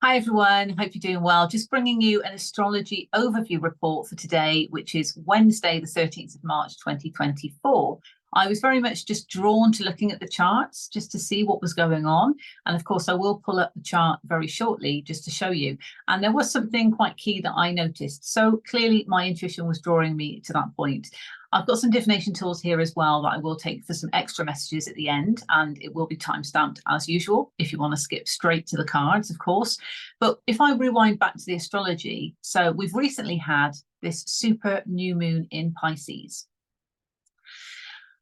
Hi everyone, hope you're doing well. Just bringing you an astrology overview report for today, which is Wednesday, the 13th of March, 2024. I was very much just drawn to looking at the charts just to see what was going on. And of course, I will pull up the chart very shortly just to show you. And there was something quite key that I noticed. So clearly my intuition was drawing me to that point. I've got some divination tools here as well that I will take for some extra messages at the end, and it will be time-stamped as usual if you want to skip straight to the cards, of course. But if I rewind back to the astrology, so we've recently had this super new moon in Pisces.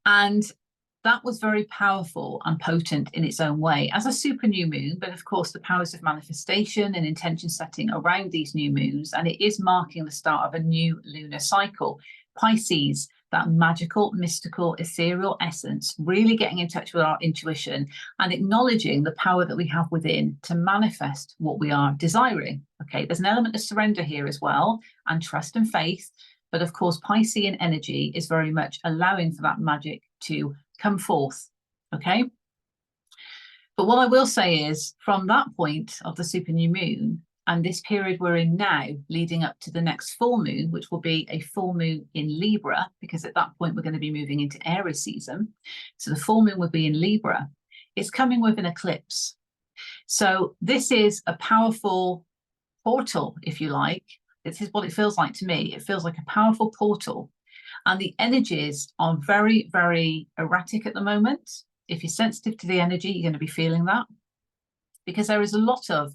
And that was very powerful and potent in its own way as a super new moon, but of course the powers of manifestation and intention setting around these new moons, and it is marking the start of a new lunar cycle. Pisces, that magical, mystical, ethereal essence, really getting in touch with our intuition and acknowledging the power that we have within to manifest what we are desiring. Okay, there's an element of surrender here as well, and trust and faith. But of course, Piscean energy is very much allowing for that magic to come forth. Okay. But what I will say is, from that point of the super new moon, and this period we're in now, leading up to the next full moon, which will be a full moon in Libra, because at that point we're going to be moving into Aries season. So the full moon will be in Libra. It's coming with an eclipse. So this is a powerful portal, if you like. This is what it feels like to me. It feels like a powerful portal. And the energies are very, very erratic at the moment. If you're sensitive to the energy, you're going to be feeling that, because there is a lot of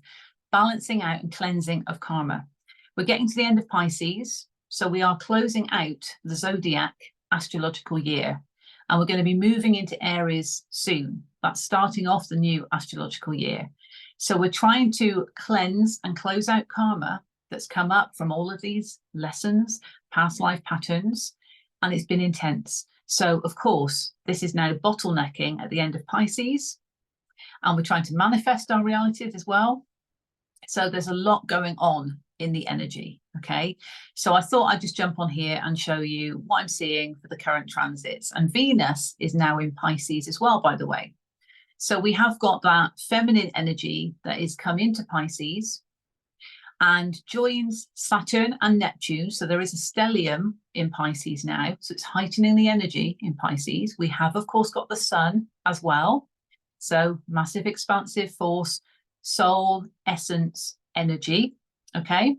balancing out and cleansing of karma. We're getting to the end of Pisces, so we are closing out the zodiac astrological year, and we're going to be moving into Aries soon. That's starting off the new astrological year. So we're trying to cleanse and close out karma that's come up from all of these lessons, past life patterns, and it's been intense. So of course, this is now bottlenecking at the end of Pisces, and we're trying to manifest our realities as well. So there's a lot going on in the energy, okay? So I thought I'd just jump on here and show you what I'm seeing for the current transits. And Venus is now in Pisces as well, by the way. So we have got that feminine energy that is come into Pisces and joins Saturn and Neptune. So there is a stellium in Pisces now. So it's heightening the energy in Pisces. We have, of course, got the sun as well. So massive expansive force, soul, essence, energy, okay?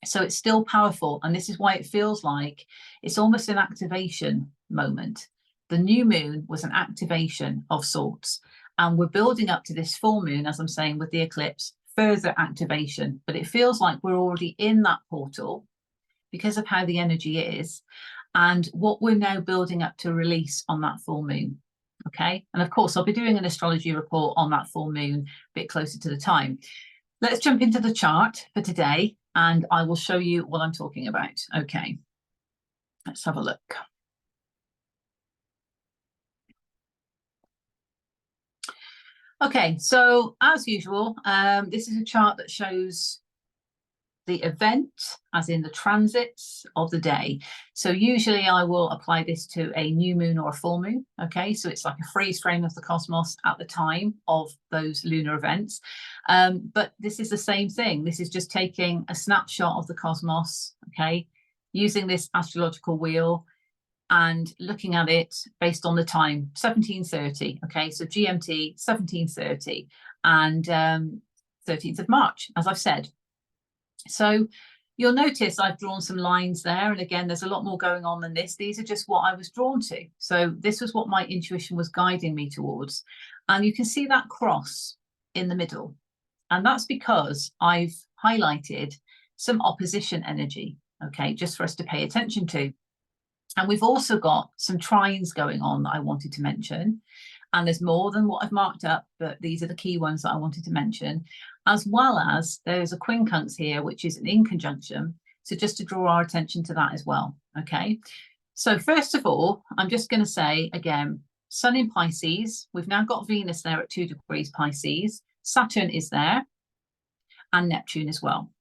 So it's still powerful, and this is why it feels like it's almost an activation moment. The new moon was an activation of sorts, and we're building up to this full moon, as I'm saying, with the eclipse, further activation, but it feels like we're already in that portal because of how the energy is and what we're now building up to release on that full moon. Okay, and of course, I'll be doing an astrology report on that full moon a bit closer to the time. Let's jump into the chart for today, and I will show you what I'm talking about. Okay, let's have a look. Okay, so as usual, this is a chart that shows the event, as in the transits of the day. So usually I will apply this to a new moon or a full moon. Okay, so it's like a freeze frame of the cosmos at the time of those lunar events. But this is the same thing. This is just taking a snapshot of the cosmos, okay, using this astrological wheel and looking at it based on the time, 1730. Okay, so GMT 1730 and 13th of March, as I've said. So you'll notice I've drawn some lines there. And again, there's a lot more going on than this. These are just what I was drawn to. So this was what my intuition was guiding me towards. And you can see that cross in the middle. And that's because I've highlighted some opposition energy, okay, just for us to pay attention to. And we've also got some trines going on that I wanted to mention. And there's more than what I've marked up, but these are the key ones that I wanted to mention, as well as there's a quincunx here, which is an in conjunction. So just to draw our attention to that as well. Okay. So first of all, I'm just going to say again, Sun in Pisces. We've now got Venus there at 2 degrees Pisces. Saturn is there and Neptune as well.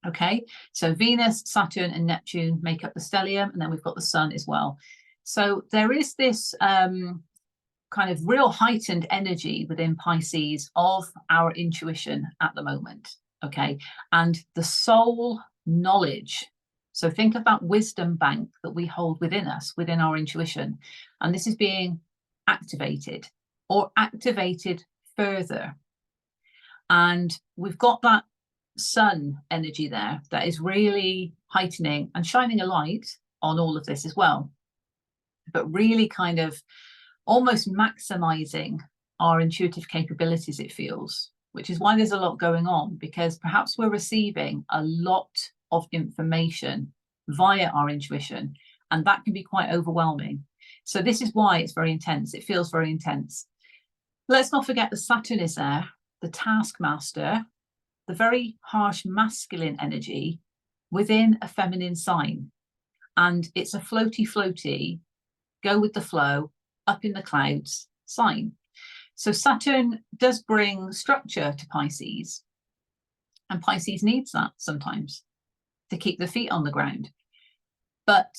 Okay. So Venus, Saturn and Neptune make up the stellium. And then we've got the sun as well. So there is this kind of real heightened energy within Pisces of our intuition at the moment, okay? And the soul knowledge. So think of that wisdom bank that we hold within us, within our intuition. And this is being activated or activated further. And we've got that sun energy there that is really heightening and shining a light on all of this as well, but really kind of almost maximizing our intuitive capabilities, it feels, which is why there's a lot going on, because perhaps we're receiving a lot of information via our intuition, and that can be quite overwhelming. So this is why it's very intense. It feels very intense. Let's not forget the Saturn is there, the taskmaster, the very harsh masculine energy within a feminine sign. And it's a floaty, go with the flow, up in the clouds sign. So Saturn does bring structure to Pisces, and Pisces needs that sometimes to keep the feet on the ground. But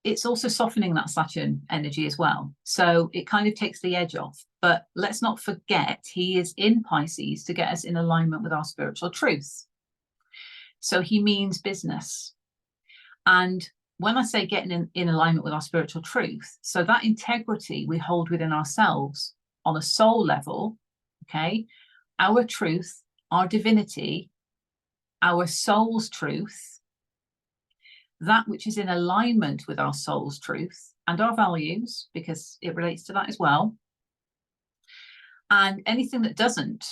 it's also softening that Saturn energy as well. So it kind of takes the edge off. But let's not forget, he is in Pisces to get us in alignment with our spiritual truth. So he means business. And when I say getting in alignment with our spiritual truth, so that integrity we hold within ourselves on a soul level, okay, our truth, our divinity, our soul's truth, that which is in alignment with our soul's truth and our values, because it relates to that as well. And anything that doesn't,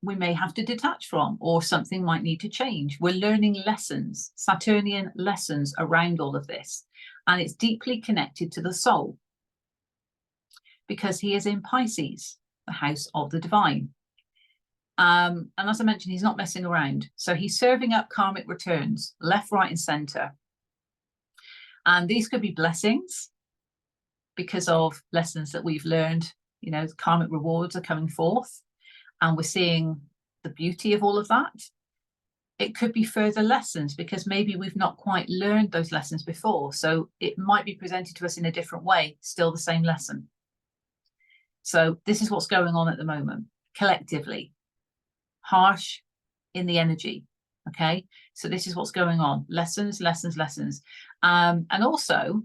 we may have to detach from, or something might need to change. We're learning lessons, Saturnian lessons around all of this. And it's deeply connected to the soul, because he is in Pisces, the house of the divine. And as I mentioned, he's not messing around. So he's serving up karmic returns, left, right, and center. And these could be blessings because of lessons that we've learned. You know, karmic rewards are coming forth, and we're seeing the beauty of all of that. It could be further lessons because maybe we've not quite learned those lessons before. So it might be presented to us in a different way, still the same lesson. So this is what's going on at the moment, collectively. Harsh in the energy, okay? So this is what's going on. Lessons. And also,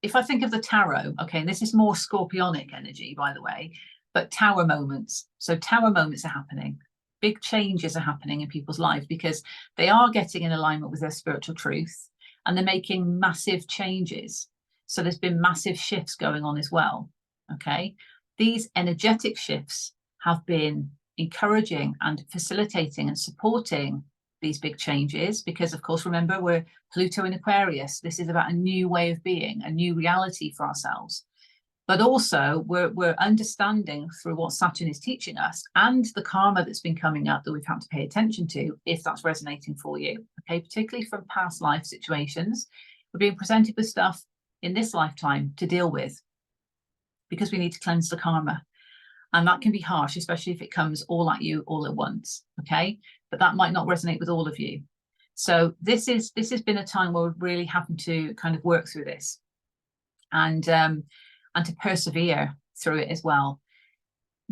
if I think of the tarot, okay, and this is more scorpionic energy, by the way, but tower moments. So tower moments are happening. Big changes are happening in people's lives because they are getting in alignment with their spiritual truth, and they're making massive changes. So there's been massive shifts going on as well, okay? These energetic shifts have been encouraging and facilitating and supporting these big changes because, of course, remember, we're Pluto in Aquarius. This is about a new way of being, a new reality for ourselves. But also we're understanding through what Saturn is teaching us and the karma that's been coming up that we've had to pay attention to, if that's resonating for you, okay, particularly from past life situations. We're being presented with stuff in this lifetime to deal with because we need to cleanse the karma. And that can be harsh, especially if it comes all at you all at once, okay? But that might not resonate with all of you. So this has been a time where we're really having to kind of work through this and to persevere through it as well.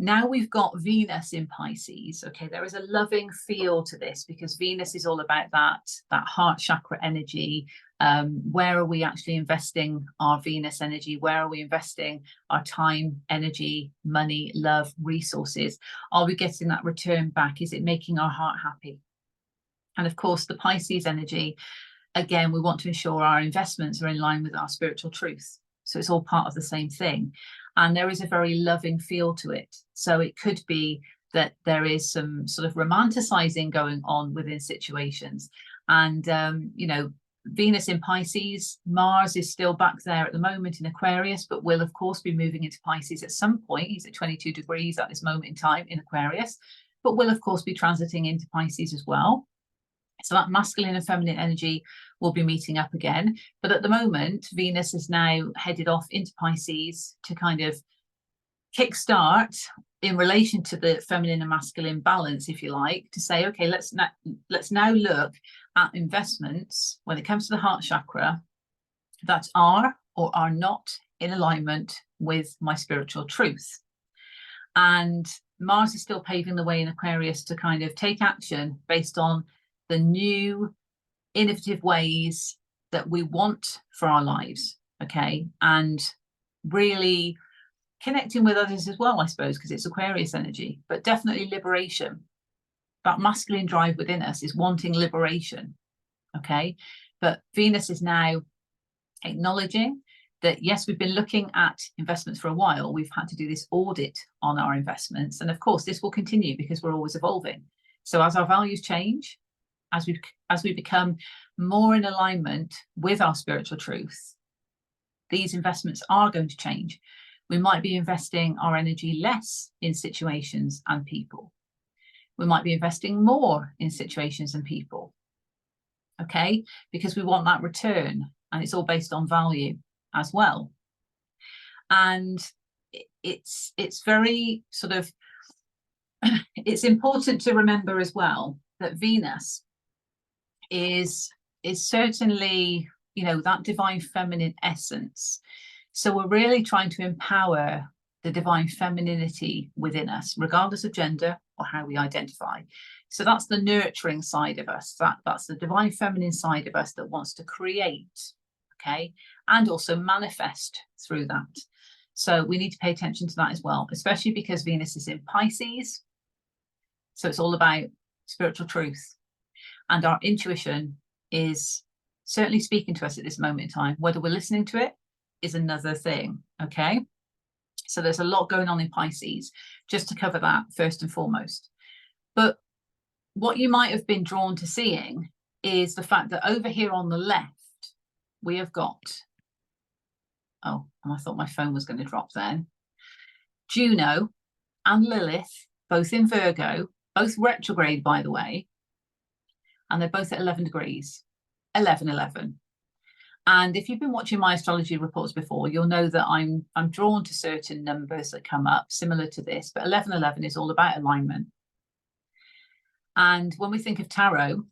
Now we've got Venus in Pisces, okay? There is a loving feel to this because Venus is all about that heart chakra energy. Where are we actually investing our Venus energy? Where are we investing our time, energy, money, love, resources? Are we getting that return back? Is it making our heart happy? And of course, the Pisces energy, again, we want to ensure our investments are in line with our spiritual truth. So it's all part of the same thing. And there is a very loving feel to it. So it could be that there is some sort of romanticizing going on within situations. And, you know, Venus in Pisces, Mars is still back there at the moment in Aquarius, but will, of course, be moving into Pisces at some point. He's at 22 degrees at this moment in time in Aquarius, but will, of course, be transiting into Pisces as well. So that masculine and feminine energy will be meeting up again. But at the moment, Venus is now headed off into Pisces to kind of kickstart in relation to the feminine and masculine balance, if you like, to say, okay, let's now look at investments when it comes to the heart chakra that are or are not in alignment with my spiritual truth. And Mars is still paving the way in Aquarius to kind of take action based on the new innovative ways that we want for our lives, okay? And really connecting with others as well, I suppose, because it's Aquarius energy, but definitely liberation. That masculine drive within us is wanting liberation, okay? But Venus is now acknowledging that, yes, we've been looking at investments for a while. We've had to do this audit on our investments. And of course, this will continue because we're always evolving. So as our values change, as we become more in alignment with our spiritual truth, these investments are going to change. We might be investing our energy less in situations and people. We might be investing more in situations and people, okay? Because we want that return, and it's all based on value as well. And it's very sort of, it's important to remember as well that Venus is certainly, you know, that divine feminine essence. So we're really trying to empower the divine femininity within us, regardless of gender or how we identify. So that's the nurturing side of us. That's the divine feminine side of us that wants to create, okay, and also manifest through that. So we need to pay attention to that as well, especially because Venus is in Pisces. So it's all about spiritual truth. And our intuition is certainly speaking to us at this moment in time. Whether we're listening to it is another thing, okay? So there's a lot going on in Pisces, just to cover that first and foremost. But what you might have been drawn to seeing is the fact that over here on the left, we have got, oh, and I thought my phone was going to drop then, Juno and Lilith, both in Virgo, both retrograde, by the way, and they're both at 11 degrees, 11-11. And if you've been watching my astrology reports before, you'll know that I'm drawn to certain numbers that come up similar to this, but 11-11 is all about alignment. And when we think of tarot,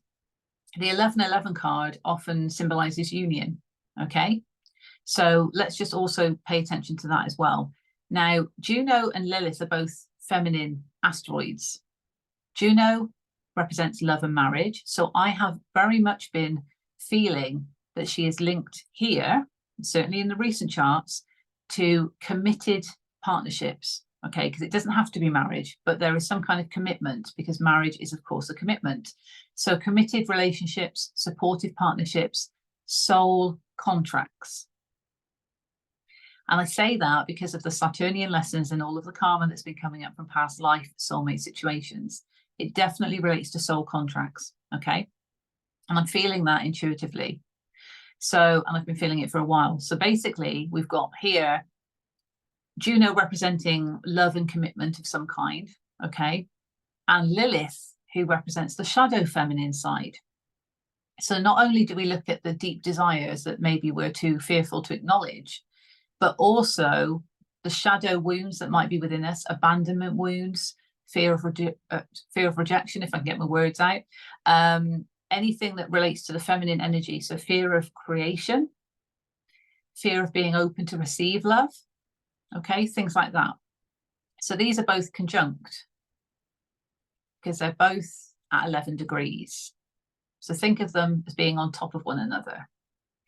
the 11-11 card often symbolizes union, okay? So let's just also pay attention to that as well. Now, Juno and Lilith are both feminine asteroids. Juno represents love and marriage. So I have very much been feeling that she is linked here, certainly in the recent charts, to committed partnerships, okay? Because it doesn't have to be marriage, but there is some kind of commitment, because marriage is, of course, a commitment. So committed relationships, supportive partnerships, soul contracts. And I say that because of the Saturnian lessons and all of the karma that's been coming up from past life soulmate situations. It definitely relates to soul contracts, okay? And I'm feeling that intuitively. So, and I've been feeling it for a while. So basically, we've got here Juno representing love and commitment of some kind, okay? And Lilith, who represents the shadow feminine side. So not only do we look at the deep desires that maybe we're too fearful to acknowledge, but also the shadow wounds that might be within us, abandonment wounds, fear of rejection, if I can get my words out, anything that relates to the feminine energy. So fear of creation, fear of being open to receive love, okay, things like that. So these are both conjunct because they're both at 11 degrees. So think of them as being on top of one another.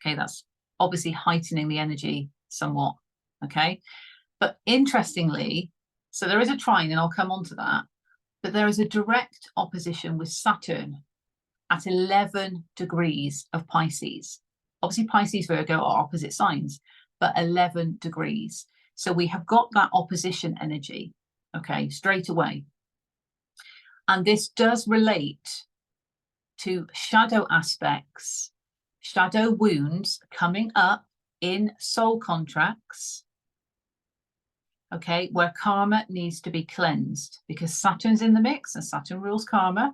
Okay, that's obviously heightening the energy somewhat, okay? But interestingly, so there is a trine, and I'll come on to that, but there is a direct opposition with Saturn at 11 degrees of Pisces. Obviously, Pisces, Virgo are opposite signs, but 11 degrees. So we have got that opposition energy, okay, straight away. And this does relate to shadow aspects, shadow wounds coming up in soul contracts, okay, where karma needs to be cleansed, because Saturn's in the mix and Saturn rules karma.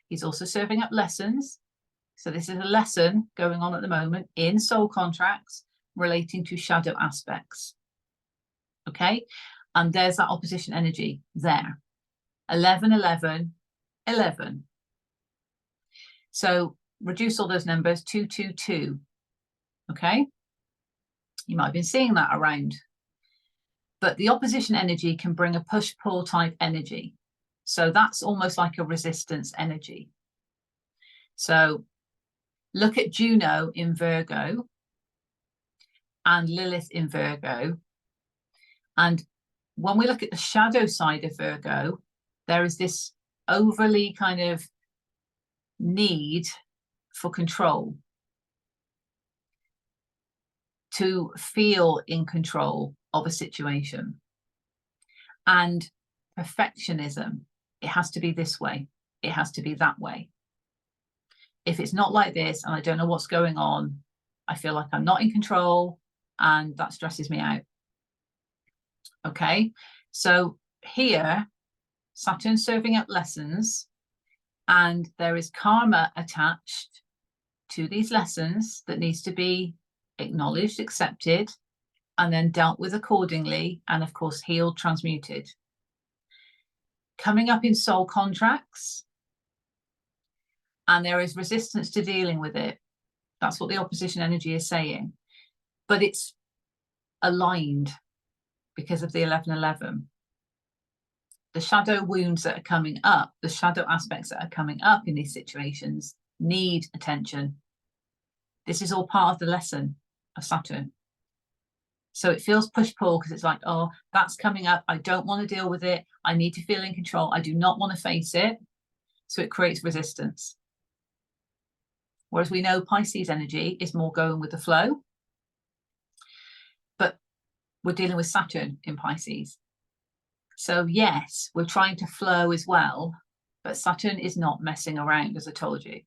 He's also serving up lessons. So this is a lesson going on at the moment in soul contracts relating to shadow aspects. Okay, and there's that opposition energy there. 11, 11, 11. So reduce all those numbers, 2, 2, 2. Okay, you might have been seeing that around But the opposition energy can bring a push-pull type energy. So that's almost like a resistance energy. So look at Juno in Virgo and Lilith in Virgo. And when we look at the shadow side of Virgo, there is this overly kind of need for control, to feel in control of a situation, and perfectionism. It has to be this way. It has to be that way. If it's not like this and I don't know what's going on, I feel like I'm not in control, and that stresses me out. Okay, so here, Saturn serving up lessons, and there is karma attached to these lessons that needs to be acknowledged, accepted, and then dealt with accordingly, and of course healed, transmuted. Coming up in soul contracts, and there is resistance to dealing with it. That's what the opposition energy is saying, but it's aligned because of the 11-11. The shadow wounds that are coming up, the shadow aspects that are coming up in these situations need attention. This is all part of the lesson of Saturn. So it feels push-pull because it's like, oh, that's coming up. I don't want to deal with it. I need to feel in control. I do not want to face it. So it creates resistance. Whereas we know Pisces energy is more going with the flow. But we're dealing with Saturn in Pisces. So yes, we're trying to flow as well, but Saturn is not messing around, as I told you.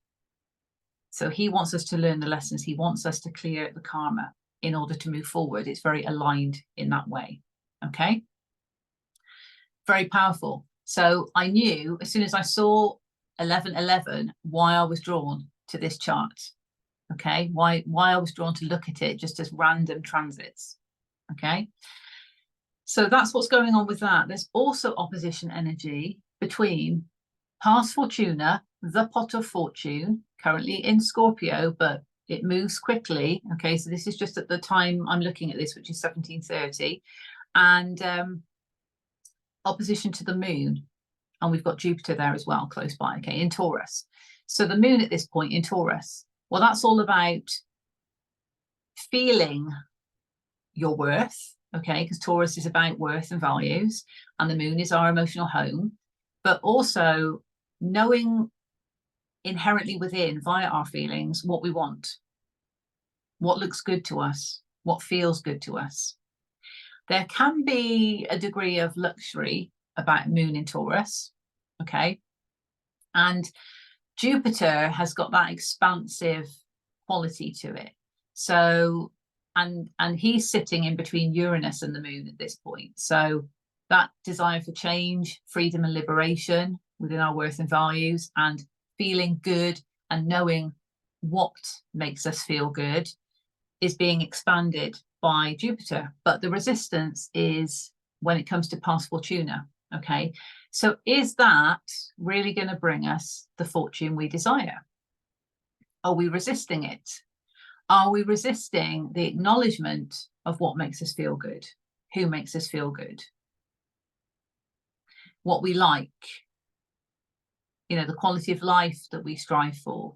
So he wants us to learn the lessons. He wants us to clear the karma in order to move forward. It's very aligned in that way. Okay. Very powerful. So I knew as soon as I saw 11-11 why I was drawn to this chart. Okay. Why I was drawn to look at it just as random transits. Okay. So that's what's going on with that. There's also opposition energy between past Fortuna, the pot of fortune, currently in Scorpio, but it moves quickly. Okay, so this is just at the time I'm looking at this, which is 1730, and opposition to the moon. And we've got Jupiter there as well, close by, okay, in Taurus. So the moon at this point in Taurus, well, that's all about feeling your worth, okay, because Taurus is about worth and values, and the moon is our emotional home, but also knowing inherently within, via our feelings, what we want, what looks good to us, what feels good to us. There can be a degree of luxury about moon in Taurus, okay, and Jupiter has got that expansive quality to it. So and he's sitting in between Uranus and the moon at this point. So that desire for change, freedom and liberation within our worth and values, and feeling good and knowing what makes us feel good is being expanded by Jupiter. But the resistance is when it comes to past Fortuna. Okay, so is that really going to bring us the fortune we desire? Are we resisting it? Are we resisting the acknowledgement of what makes us feel good? Who makes us feel good? What we like? You know, the quality of life that we strive for.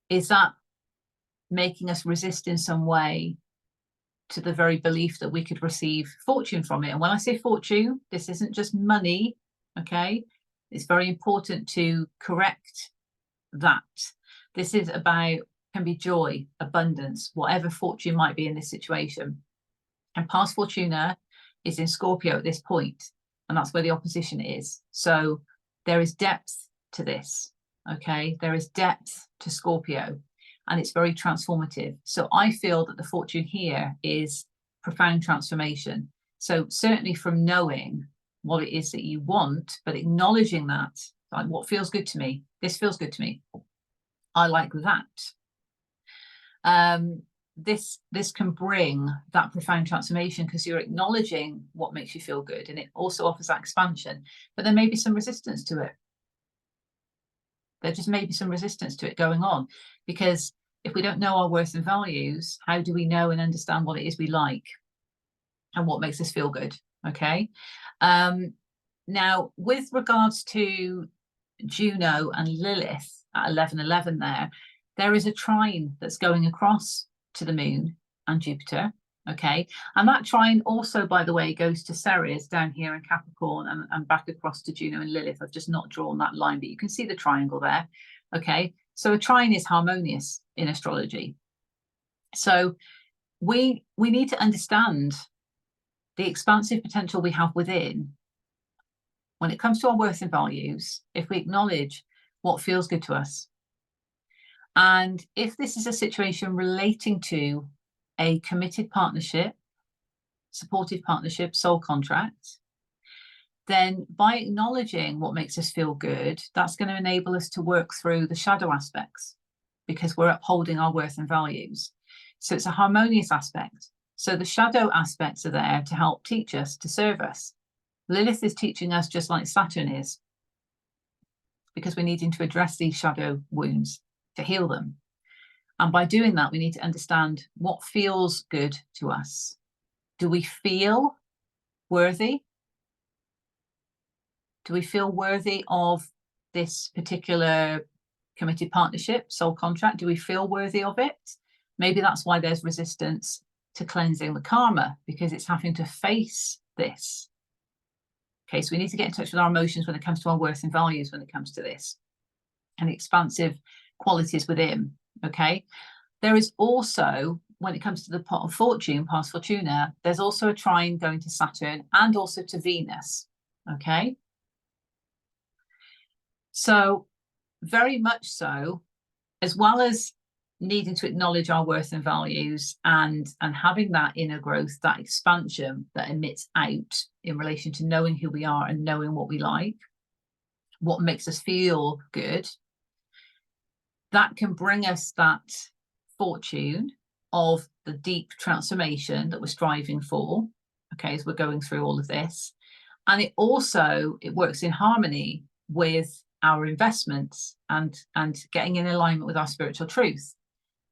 Is that making us resist in some way to the very belief that we could receive fortune from it? And when I say fortune, this isn't just money, okay? It's very important to correct that. This is about, can be joy, abundance, whatever fortune might be in this situation. And past Fortuna is in Scorpio at this point, and that's where the opposition is. So there is depth to this, okay? There is depth to Scorpio, and it's very transformative. So I feel that the fortune here is profound transformation. So certainly from knowing what it is that you want, but acknowledging that, like, what feels good to me? This feels good to me. I like that. This can bring that profound transformation because you're acknowledging what makes you feel good, and it also offers that expansion. But there may be some resistance to it. There just may be some resistance to it going on, because if we don't know our worth and values, how do we know and understand what it is we like? and what makes us feel good. Okay. Now, with regards to Juno and Lilith at 11:11 there is a trine that's going across to the moon and Jupiter. Okay, and that trine also, by the way, goes to Ceres down here in Capricorn and back across to Juno and Lilith. I've just not drawn that line, but you can see the triangle there. Okay, so a trine is harmonious in astrology. So we need to understand the expansive potential we have within when it comes to our worth and values, if we acknowledge what feels good to us. And if this is a situation relating to a committed partnership, supportive partnership, soul contract, then by acknowledging what makes us feel good, that's going to enable us to work through the shadow aspects because we're upholding our worth and values. So it's a harmonious aspect. So the shadow aspects are there to help teach us, to serve us. Lilith is teaching us just like Saturn is, because we're needing to address these shadow wounds to heal them. And by doing that, we need to understand what feels good to us. Do we feel worthy? Do we feel worthy of this particular committed partnership, soul contract? Do we feel worthy of it? Maybe that's why there's resistance to cleansing the karma, because it's having to face this. Okay, so we need to get in touch with our emotions when it comes to our worth and values when it comes to this, and the expansive qualities within. Okay, there is also, when it comes to the pot of fortune, past Fortuna, there's also a trine going to Saturn and also to Venus. Okay, so very much so, as well as needing to acknowledge our worth and values and having that inner growth, that expansion that emits out in relation to knowing who we are and knowing what we like, what makes us feel good, that can bring us that fortune of the deep transformation that we're striving for, okay, as we're going through all of this. And it works in harmony with our investments and getting in alignment with our spiritual truth.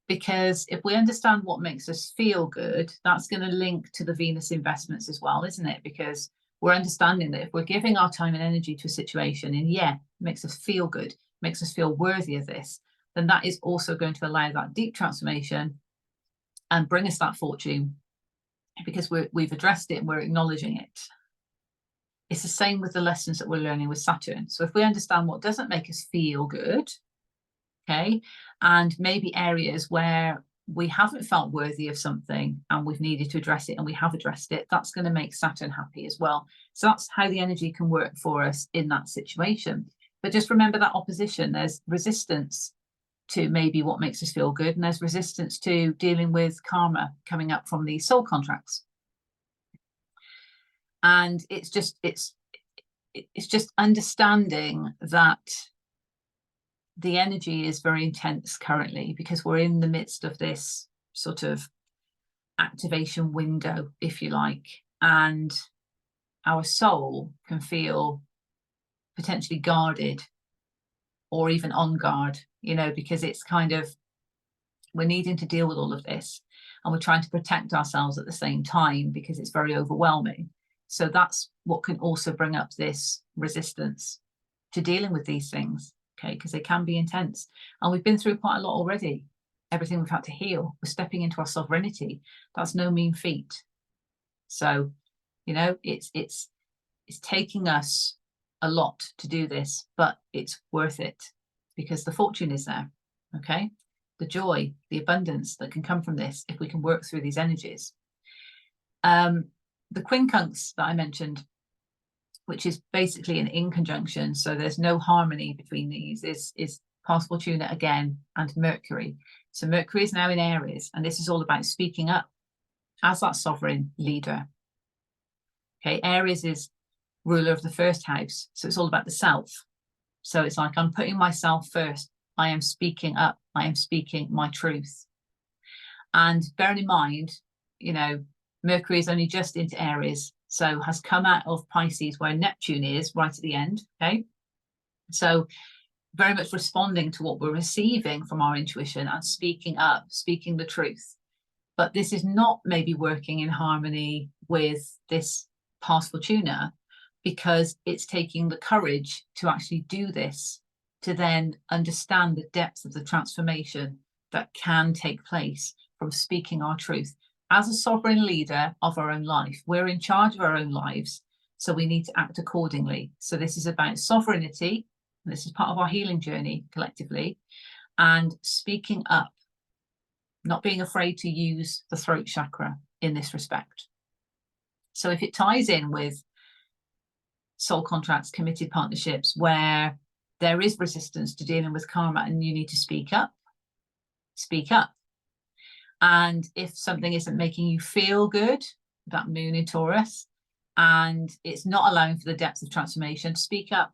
Because if we understand what makes us feel good, that's going to link to the Venus investments as well, isn't it? Because we're understanding that if we're giving our time and energy to a situation and it makes us feel good, makes us feel worthy of this, then that is also going to allow that deep transformation and bring us that fortune, because we've addressed it and we're acknowledging it. It's the same with the lessons that we're learning with Saturn. So if we understand what doesn't make us feel good, okay, and maybe areas where we haven't felt worthy of something and we've needed to address it and we have addressed it, that's going to make Saturn happy as well. So that's how the energy can work for us in that situation. But just remember that opposition. There's resistance to maybe what makes us feel good, and there's resistance to dealing with karma coming up from these soul contracts. And it's just understanding that the energy is very intense currently, because we're in the midst of this sort of activation window, if you like, and our soul can feel potentially guarded or even on guard, you know, because it's kind of, we're needing to deal with all of this and we're trying to protect ourselves at the same time because it's very overwhelming. So that's what can also bring up this resistance to dealing with these things, okay, because they can be intense. And we've been through quite a lot already. Everything we've had to heal. We're stepping into our sovereignty. That's no mean feat. So, you know, it's taking us a lot to do this, but it's worth it because the fortune is there, okay? The joy, the abundance that can come from this if we can work through these energies. The quincunx that I mentioned, which is basically an in conjunction, so there's no harmony between these, is past Fortuna again and Mercury. So Mercury is now in Aries, and this is all about speaking up as that sovereign leader. Okay, Aries is ruler of the first house, so it's all about the self. So it's like, I'm putting myself first. I am speaking up. I am speaking my truth. And bearing in mind, you know, Mercury is only just into Aries, so has come out of Pisces where Neptune is right at the end, okay? So very much responding to what we're receiving from our intuition and speaking up, speaking the truth. But this is not maybe working in harmony with this past Fortuna, because it's taking the courage to actually do this, to then understand the depth of the transformation that can take place from speaking our truth. As a sovereign leader of our own life, we're in charge of our own lives, so we need to act accordingly. So this is about sovereignty, and this is part of our healing journey collectively, and speaking up, not being afraid to use the throat chakra in this respect. So if it ties in with soul contracts, committed partnerships, where there is resistance to dealing with karma and you need to speak up, speak up. And if something isn't making you feel good, that moon in Taurus, and it's not allowing for the depth of transformation, speak up.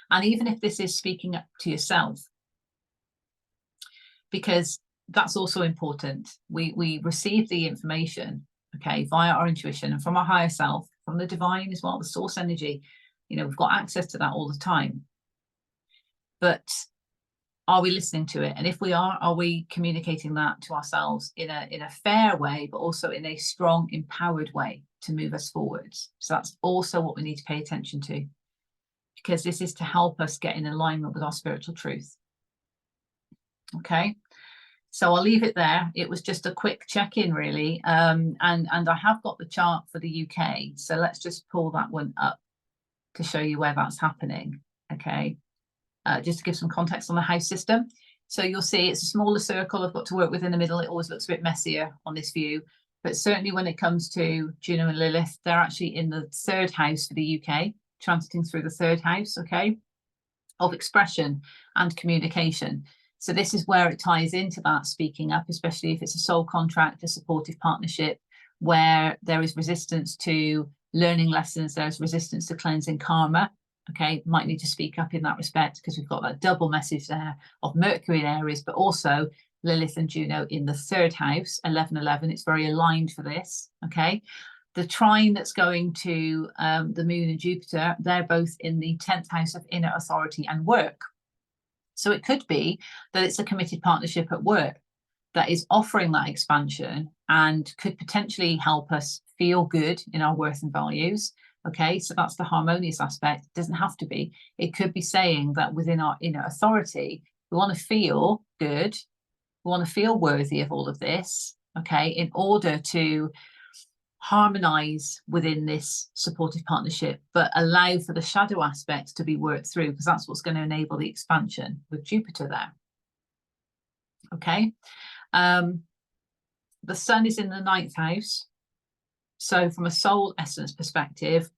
And even if this is speaking up to yourself, because that's also important. We receive the information, okay, via our intuition and from our higher self, from the divine as well, the source energy. You know, we've got access to that all the time. But are we listening to it? And if we are we communicating that to ourselves in a fair way, but also in a strong, empowered way to move us forwards? So that's also what we need to pay attention to, because this is to help us get in alignment with our spiritual truth. Okay, so I'll leave it there. It was just a quick check-in, really. And I have got the chart for the UK. So let's just pull that one up to show you where that's happening. Okay, just to give some context on the house system. So you'll see it's a smaller circle I've got to work with in the middle. It always looks a bit messier on this view. But certainly when it comes to Juno and Lilith, they're actually in the 3rd house for the UK, transiting through the 3rd house, okay, of expression and communication. So this is where it ties into that speaking up, especially if it's a soul contract, a supportive partnership, where there is resistance to learning lessons, there's resistance to cleansing karma. Okay, might need to speak up in that respect, because we've got that double message there of Mercury in Aries, but also Lilith and Juno in the 3rd house, 11-11. It's very aligned for this. Okay, the trine that's going to the moon and Jupiter, they're both in the 10th house of inner authority and work. So it could be that it's a committed partnership at work that is offering that expansion and could potentially help us feel good in our worth and values. Okay, so that's the harmonious aspect. It doesn't have to be. It could be saying that within our inner authority, we want to feel good. We want to feel worthy of all of this, okay, in order to harmonize within this supportive partnership, but allow for the shadow aspects to be worked through, because that's what's going to enable the expansion with Jupiter there. Okay, the sun is in the 9th house. So from a soul essence perspective,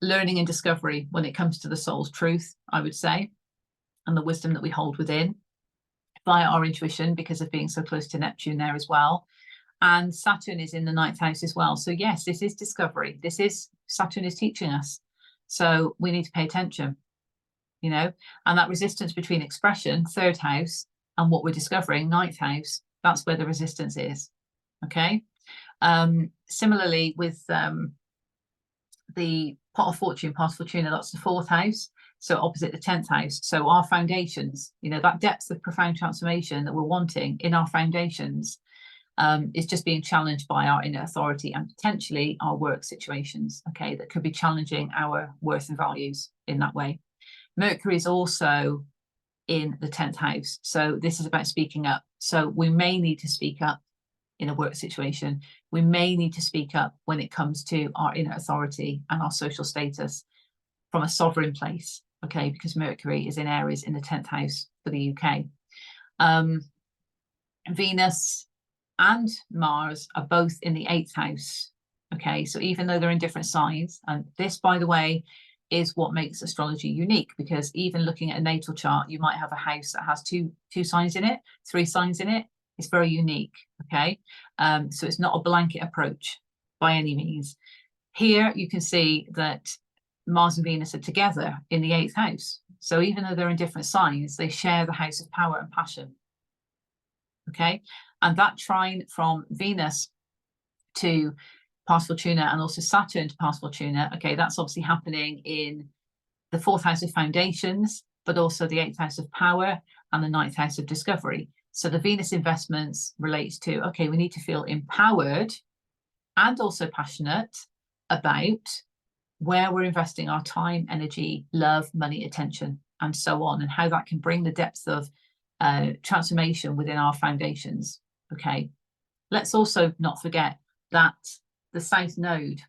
learning and discovery when it comes to the soul's truth, I would say, and the wisdom that we hold within via our intuition, because of being so close to Neptune there as well. And Saturn is in the 9th house as well. So yes, this is discovery. This is, Saturn is teaching us. So we need to pay attention, you know, and that resistance between expression, 3rd house, and what we're discovering, 9th house, that's where the resistance is. Okay. Similarly with the pot of fortune, past Fortuna, that's the 4th house. So opposite the 10th house. So our foundations, you know, that depth of profound transformation that we're wanting in our foundations is just being challenged by our inner authority and potentially our work situations, okay, that could be challenging our worth and values in that way. Mercury is also in the 10th house. So this is about speaking up. So we may need to speak up in a work situation. We may need to speak up when it comes to our inner authority and our social status from a sovereign place, okay, because Mercury is in Aries in the 10th house for the UK. Venus and Mars are both in the 8th house. Okay, so even though they're in different signs, and this, by the way, is what makes astrology unique, because even looking at a natal chart, you might have a house that has two signs in it, 3 signs in it. It's very unique. Okay, so it's not a blanket approach by any means. Here you can see that Mars and Venus are together in the 8th house. So even though they're in different signs, they share the house of power and passion. Okay, and that trine from Venus to past Fortuna and also Saturn to past Fortuna, okay, that's obviously happening in the 4th house of foundations, but also the 8th house of power and the 9th house of discovery. So the Venus investments relates to, okay, we need to feel empowered and also passionate about where we're investing our time, energy, love, money, attention, and so on, and how that can bring the depth of transformation within our foundations. Okay, let's also not forget that the South Node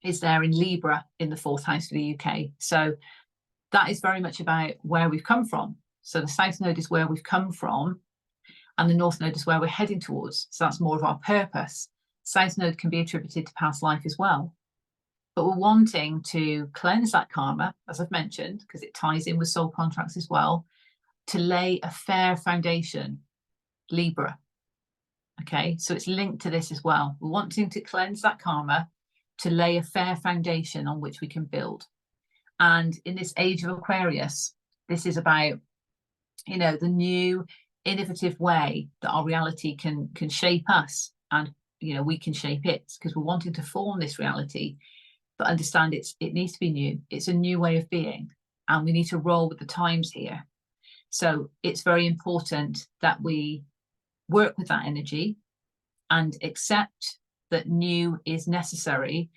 is there in Libra in the 4th house for the UK. So that is very much about where we've come from. So the South Node is where we've come from, and the North Node is where we're heading towards. So that's more of our purpose. South Node can be attributed to past life as well. But we're wanting to cleanse that karma, as I've mentioned, because it ties in with soul contracts as well, to lay a fair foundation, Libra. Okay, so it's linked to this as well. We're wanting to cleanse that karma to lay a fair foundation on which we can build. And in this age of Aquarius, this is about, you know, the new innovative way that our reality can shape us, and, you know, we can shape it, because we're wanting to form this reality, but understand it needs to be new. It's a new way of being, and we need to roll with the times here. So it's very important that we work with that energy and accept that new is necessary.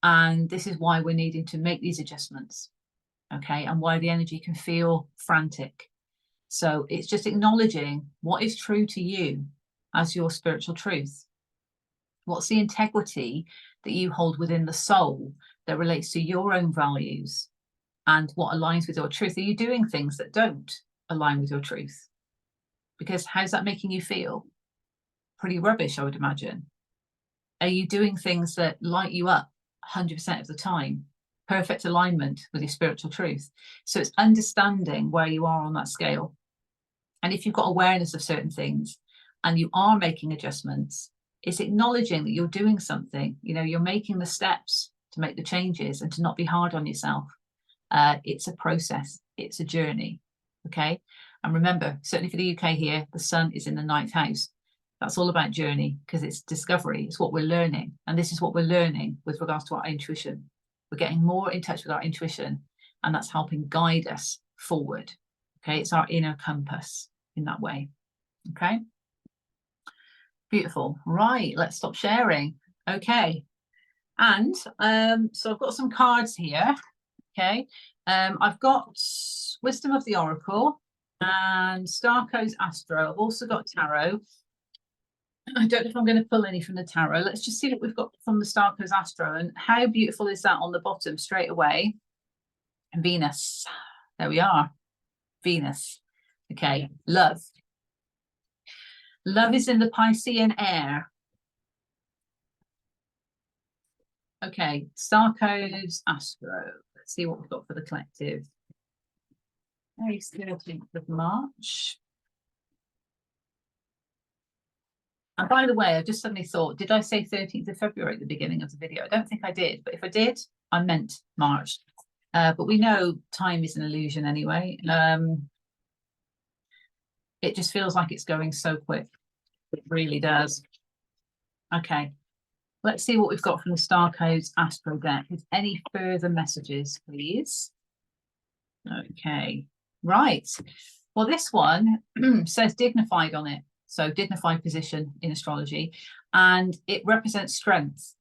And this is why we're needing to make these adjustments, okay, and why the energy can feel frantic. So it's just acknowledging what is true to you as your spiritual truth. What's the integrity that you hold within the soul that relates to your own values and what aligns with your truth? Are you doing things that don't align with your truth? Because how's that making you feel? Pretty rubbish, I would imagine. Are you doing things that light you up 100% of the time? Perfect alignment with your spiritual truth. So it's understanding where you are on that scale. And if you've got awareness of certain things and you are making adjustments, it's acknowledging that you're doing something. You know, you're making the steps to make the changes and to not be hard on yourself. It's a process. It's a journey. Okay. And remember, certainly for the UK here, the sun is in the 9th house. That's all about journey, because it's discovery. It's what we're learning. And this is what we're learning with regards to our intuition. We're getting more in touch with our intuition, and that's helping guide us forward. Okay, it's our inner compass in that way. Okay, beautiful. Right, let's stop sharing. Okay, and so I've got some cards here. Okay, I've got Wisdom of the Oracle and Starco's Astro. I've also got Tarot. I don't know if I'm going to pull any from the tarot. Let's just see what we've got from the Starco's Astro. And how beautiful is that on the bottom straight away? Venus. There we are. Venus. Okay. Love. Love is in the Piscean air. Okay. Starco's Astro. Let's see what we've got for the collective. 13th of March. And by the way, I just suddenly thought, did I say 13th of February at the beginning of the video? I don't think I did, but if I did, I meant March. But we know time is an illusion anyway. It just feels like it's going so quick. It really does. Okay, let's see what we've got from the Starco's Astro deck. Is any further messages, please? Okay, right. Well, this one says dignified on it. So dignified position in astrology, and it represents strength.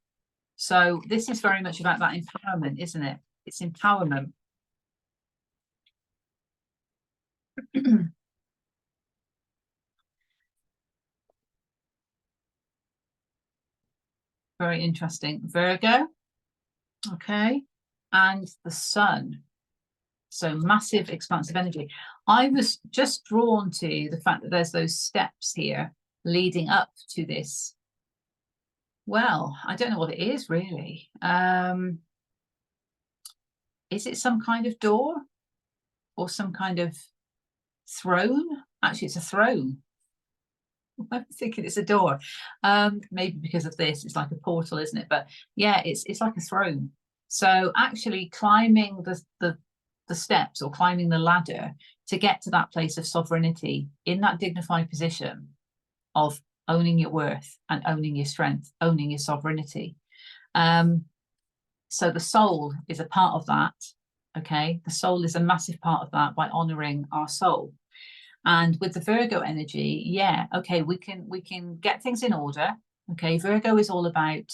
So this is very much about that empowerment, isn't it? It's empowerment. Very interesting. Virgo. Okay. And the sun. So massive expansive energy. I was just drawn to the fact that there's those steps here leading up to this. Well, I don't know what it is really. Is it some kind of door or some kind of throne? Actually, it's a throne. I'm thinking it's a door. Maybe because of this, it's like a portal, isn't it? But yeah, it's like a throne. So actually climbing the steps or climbing the ladder to get to that place of sovereignty in that dignified position of owning your worth and owning your strength, owning your sovereignty. So the soul is a part of that. Okay, the soul is a massive part of that by honoring our soul. And with the Virgo energy, yeah, okay, we can get things in order. Okay, Virgo is all about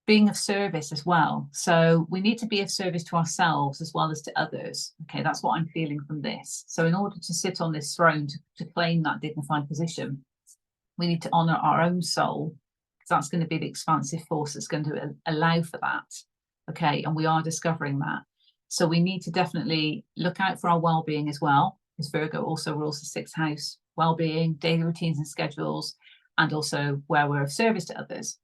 being of service as well. So we need to be of service to ourselves as well as to others. Okay, that's what I'm feeling from this. So in order to sit on this throne, to claim that dignified position, we need to honor our own soul, because that's going to be the expansive force that's going to allow for that. Okay, and we are discovering that. So we need to definitely look out for our well-being as well, because Virgo also rules the sixth house, well-being, daily routines and schedules, and also where we're of service to others.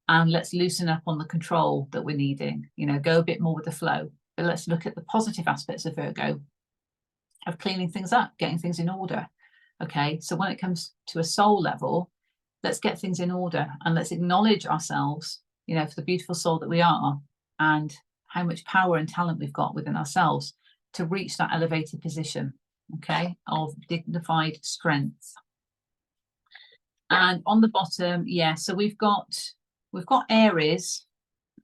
And let's loosen up on the control that we're needing, you know, go a bit more with the flow. But let's look at the positive aspects of Virgo, of cleaning things up, getting things in order. Okay, so when it comes to a soul level, let's get things in order and let's acknowledge ourselves, you know, for the beautiful soul that we are and how much power and talent we've got within ourselves to reach that elevated position, okay, of dignified strength. And on the bottom, yeah, so we've got Aries,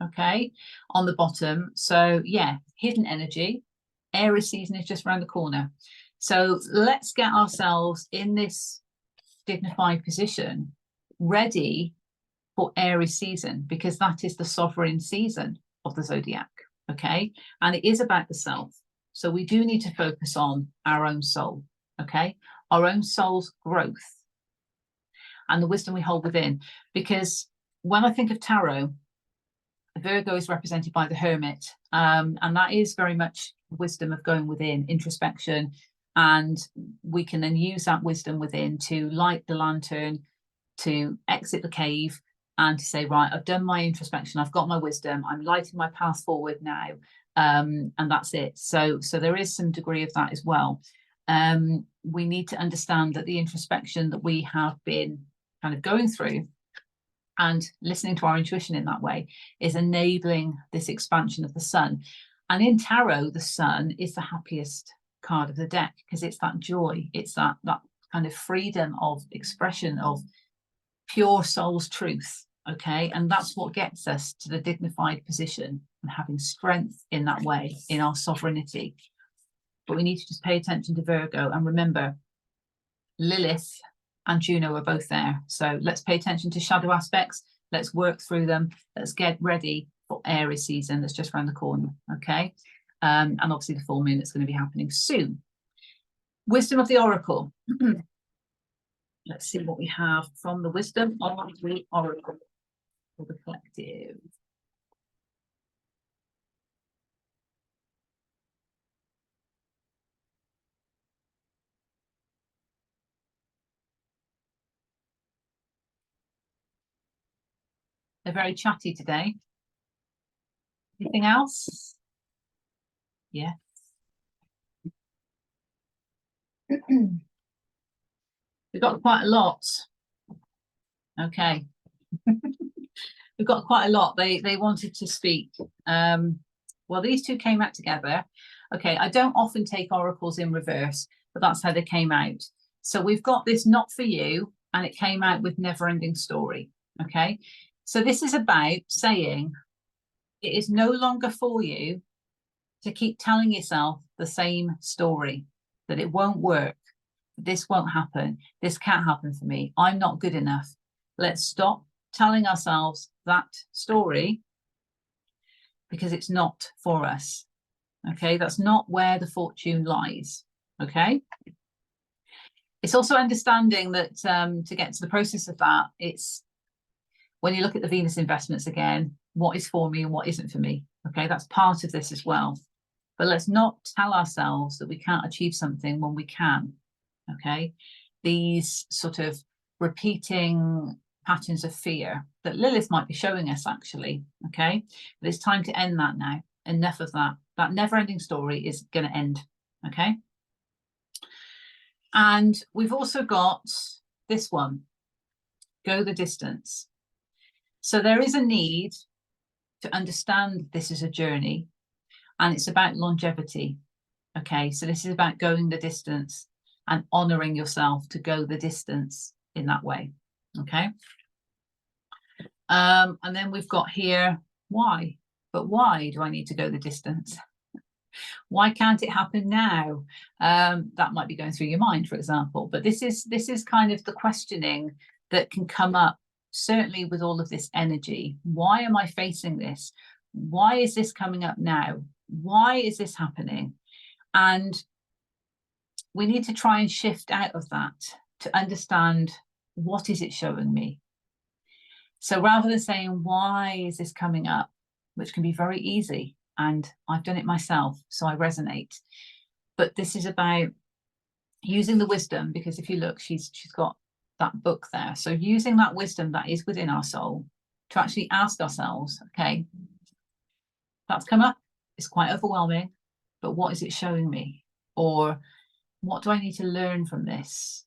okay, on the bottom. So yeah, hidden energy. Aries season is just around the corner. So let's get ourselves in this dignified position, ready for Aries season, because that is the sovereign season of the zodiac, okay? And it is about the self. So we do need to focus on our own soul, okay? Our own soul's growth and the wisdom we hold within. Because when I think of tarot, Virgo is represented by the Hermit, and that is very much wisdom of going within, introspection, and we can then use that wisdom within to light the lantern, to exit the cave, and to say, right, I've done my introspection, I've got my wisdom, I'm lighting my path forward now, and that's it. So there is some degree of that as well. We need to understand that the introspection that we have been kind of going through and listening to our intuition in that way is enabling this expansion of the sun. And in tarot, the sun is the happiest card of the deck, because it's that joy, it's that kind of freedom of expression of pure soul's truth, okay? And that's what gets us to the dignified position and having strength in that way, in our sovereignty. But we need to just pay attention to Virgo and remember Lilith and Juno are both there. So let's pay attention to shadow aspects. Let's work through them. Let's get ready for Aries season that's just around the corner, okay? And obviously the full moon that's going to be happening soon. Wisdom of the Oracle. Let's see what we have from the Wisdom of the Oracle for the collective. They're very chatty today. Anything else? Yeah. We've got quite a lot. Okay. We've got quite a lot. They wanted to speak. Well, these two came out together. Okay, I don't often take oracles in reverse, but that's how they came out. So we've got this Not For You, and it came out with Never Ending Story. Okay, so this is about saying it is no longer for you to keep telling yourself the same story, that it won't work, this won't happen, this can't happen for me, I'm not good enough. Let's stop telling ourselves that story, because it's not for us. Okay, that's not where the fortune lies. Okay, it's also understanding that to get to the process of that, it's when you look at the Venus investments again, what is for me and what isn't for me. Okay, that's part of this as well. But let's not tell ourselves that we can't achieve something when we can. Okay, these sort of repeating patterns of fear that Lilith might be showing us, actually. Okay, but it's time to end that now. Enough of that. That never-ending story is going to end. Okay, and we've also got this one, go the distance. So there is a need to understand this is a journey, and it's about longevity. Okay, so this is about going the distance and honoring yourself to go the distance in that way. Okay, and then we've got here, why? But why do I need to go the distance? Why can't it happen now? That might be going through your mind, for example. But this is kind of the questioning that can come up, certainly with all of this energy. Why am I facing this? Why is this coming up now? Why is this happening? And we need to try and shift out of that to understand, what is it showing me? So rather than saying, why is this coming up, which can be very easy, and I've done it myself, so I resonate. But this is about using the wisdom, because if you look, she's got that book there. So using that wisdom that is within our soul to actually ask ourselves, okay, that's come up, it's quite overwhelming, but what is it showing me? Or what do I need to learn from this?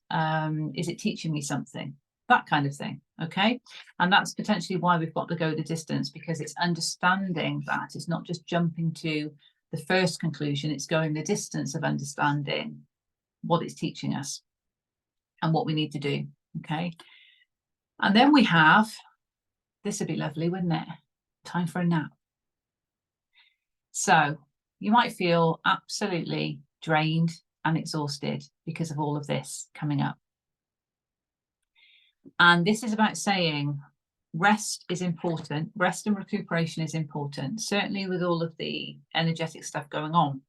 Is it teaching me something? That kind of thing, okay? And that's potentially why we've got to go the distance, because it's understanding that. It's not just jumping to the first conclusion, it's going the distance of understanding what it's teaching us and what we need to do, okay? And then we have, this would be lovely, wouldn't it? Time for a nap. So you might feel absolutely drained and exhausted because of all of this coming up. And this is about saying rest is important. Rest and recuperation is important, certainly with all of the energetic stuff going on.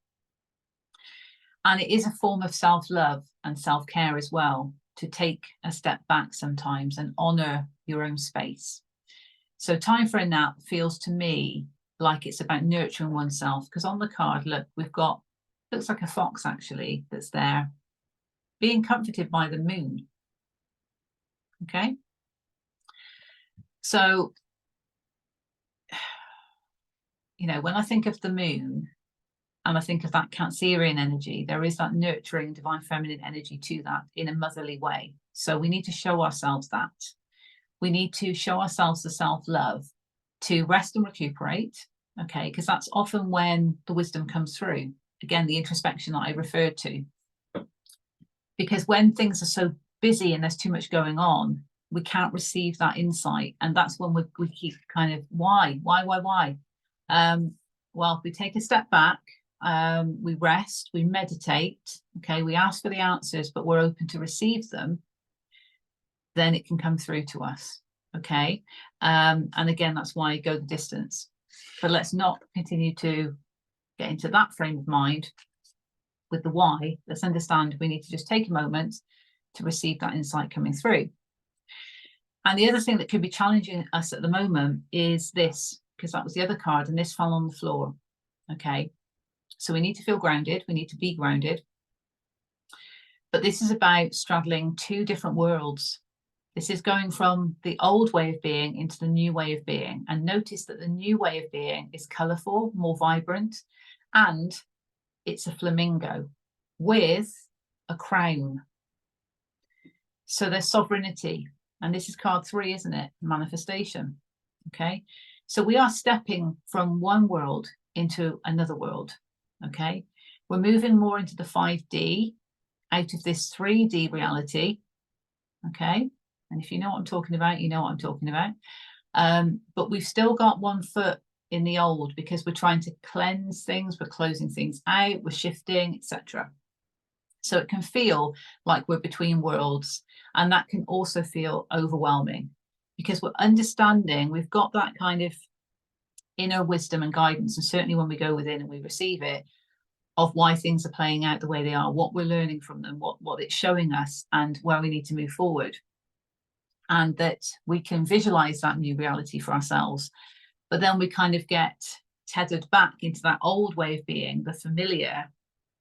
And it is a form of self-love and self-care as well, to take a step back sometimes and honor your own space. So time for a nap feels to me like it's about nurturing oneself, because on the card, look, we've got, looks like a fox actually, that's there being comforted by the moon. Okay. So, you know, when I think of the moon and I think of that Cancerian energy, there is that nurturing divine feminine energy to that in a motherly way. So we need to show ourselves that. We need to show ourselves the self-love to rest and recuperate, okay, because that's often when the wisdom comes through. Again, the introspection that I referred to. Because when things are so busy and there's too much going on, we can't receive that insight. And that's when we keep kind of, why? Well, if we take a step back, we rest, we meditate, okay, we ask for the answers, but we're open to receive them, then it can come through to us, okay? And again, that's why I go the distance. But let's not continue to get into that frame of mind with the why. Let's understand we need to just take a moment to receive that insight coming through. And the other thing that could be challenging us at the moment is this, because that was the other card and this fell on the floor, okay? So we need to feel grounded, we need to be grounded. But this is about straddling two different worlds. This is going from the old way of being into the new way of being. And notice that the new way of being is colourful, more vibrant, and it's a flamingo with a crown. So there's sovereignty. And this is card 3, isn't it? Manifestation. Okay. So we are stepping from one world into another world. Okay. We're moving more into the 5D out of this 3D reality. Okay. And if you know what I'm talking about, you know what I'm talking about. But we've still got one foot in the old because we're trying to cleanse things, we're closing things out, we're shifting, etc. So it can feel like we're between worlds, and that can also feel overwhelming because we're understanding, we've got that kind of inner wisdom and guidance, and certainly when we go within and we receive it, of why things are playing out the way they are, what we're learning from them, what it's showing us, and where we need to move forward. And that we can visualize that new reality for ourselves. But then we kind of get tethered back into that old way of being, the familiar,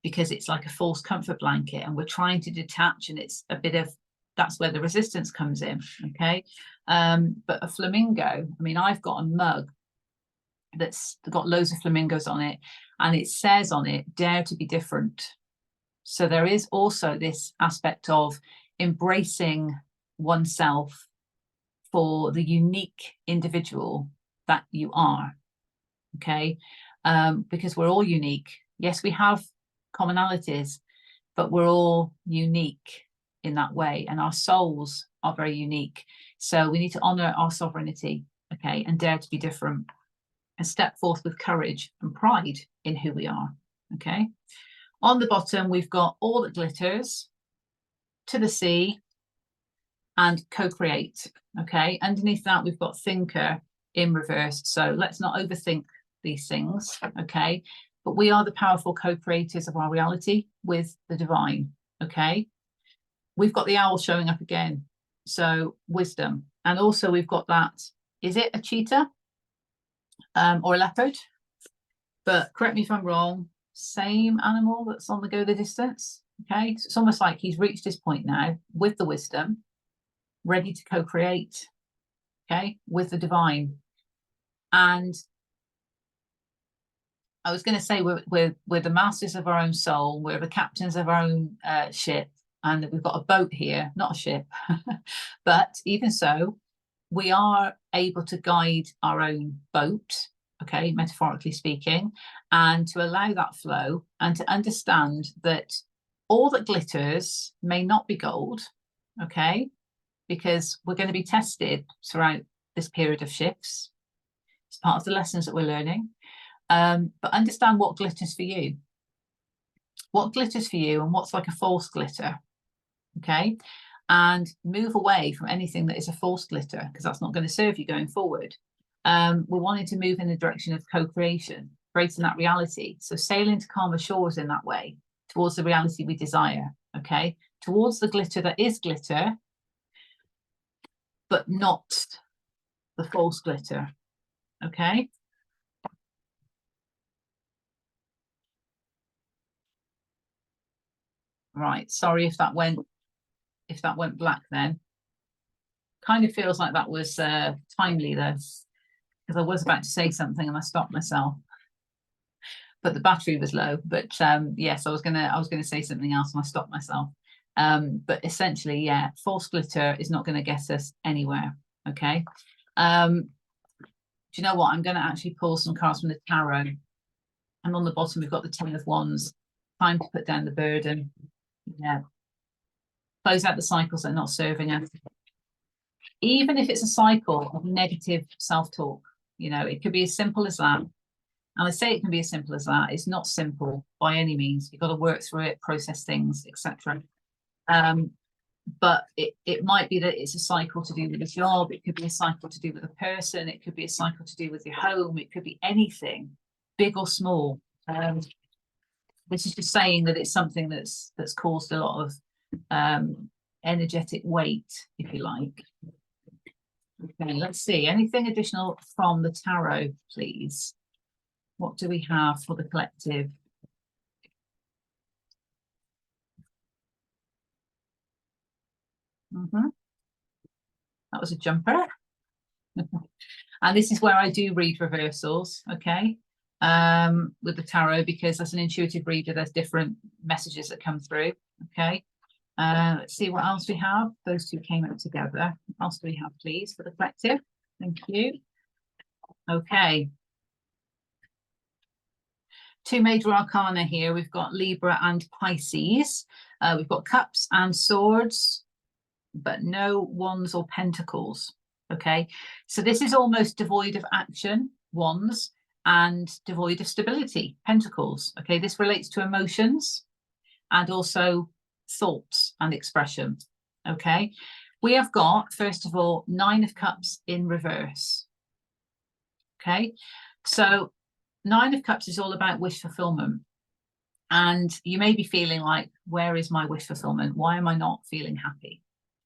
because it's like a false comfort blanket, and we're trying to detach, and it's a bit of, that's where the resistance comes in, okay? But a flamingo, I mean, I've got a mug that's got loads of flamingos on it, and it says on it, dare to be different. So there is also this aspect of embracing oneself for the unique individual that you are, okay? Because we're all unique. Yes, we have commonalities, but we're all unique in that way, and our souls are very unique. So we need to honor our sovereignty, okay, and dare to be different, and step forth with courage and pride in who we are, okay? On the bottom, we've got all that glitters, to the sea, and co-create. Okay, underneath that we've got thinker in reverse. So let's not overthink these things. Okay, but we are the powerful co-creators of our reality with the divine. Okay, we've got the owl showing up again, so wisdom. And also we've got that, is it a cheetah or a leopard? But correct me if I'm wrong, same animal that's on the go the distance. Okay, so it's almost like he's reached his point now with the wisdom, ready to co-create, okay, with the divine. And I was going to say we're the masters of our own soul, we're the captains of our own ship, and we've got a boat here, not a ship. But even so, we are able to guide our own boat, okay, metaphorically speaking, and to allow that flow and to understand that all that glitters may not be gold, okay, because we're going to be tested throughout this period of shifts. It's part of the lessons that we're learning. But understand what glitters for you. What glitters for you and what's like a false glitter, okay? And move away from anything that is a false glitter, because that's not going to serve you going forward. We're wanting to move in the direction of co-creation, creating that reality. So sail into calmer shores in that way, towards the reality we desire, okay? Towards the glitter that is glitter, but not the false glitter, okay? Right, sorry if that went black then. Kind of feels like that was timely though, because I was about to say something and I stopped myself. But the battery was low. But yes, I was gonna say something else and I stopped myself. But essentially, yeah, false glitter is not going to get us anywhere. Okay. Do you know what? I'm going to actually pull some cards from the tarot. And on the bottom, we've got the Ten of Wands. Time to put down the burden. Yeah. Close out the cycles that are not serving us. Even if it's a cycle of negative self-talk, you know, it could be as simple as that. And I say it can be as simple as that. It's not simple by any means. You've got to work through it, process things, etc. But it might be that it's a cycle to do with a job. It could be a cycle to do with a person. It could be a cycle to do with your home. It could be anything, big or small. This is just saying that it's something that's caused a lot of energetic weight, if you like. Okay, let's see. Anything additional from the tarot, please? What do we have for the collective? That was a jumper. And this is where I do read reversals, okay, with the tarot, because as an intuitive reader, there's different messages that come through, okay. Let's see what else we have. Those two came out together. What else do we have, please, for the collective? Thank you. Okay. Two major arcana here. We've got Libra and Pisces. We've got cups and swords, but no wands or pentacles. Okay, so this is almost devoid of action, wands, and devoid of stability, pentacles. Okay, this relates to emotions and also thoughts and expression. Okay, we have got, first of all, Nine of Cups in reverse. Okay, so Nine of Cups is all about wish fulfillment. And you may be feeling like, where is my wish fulfillment? Why am I not feeling happy?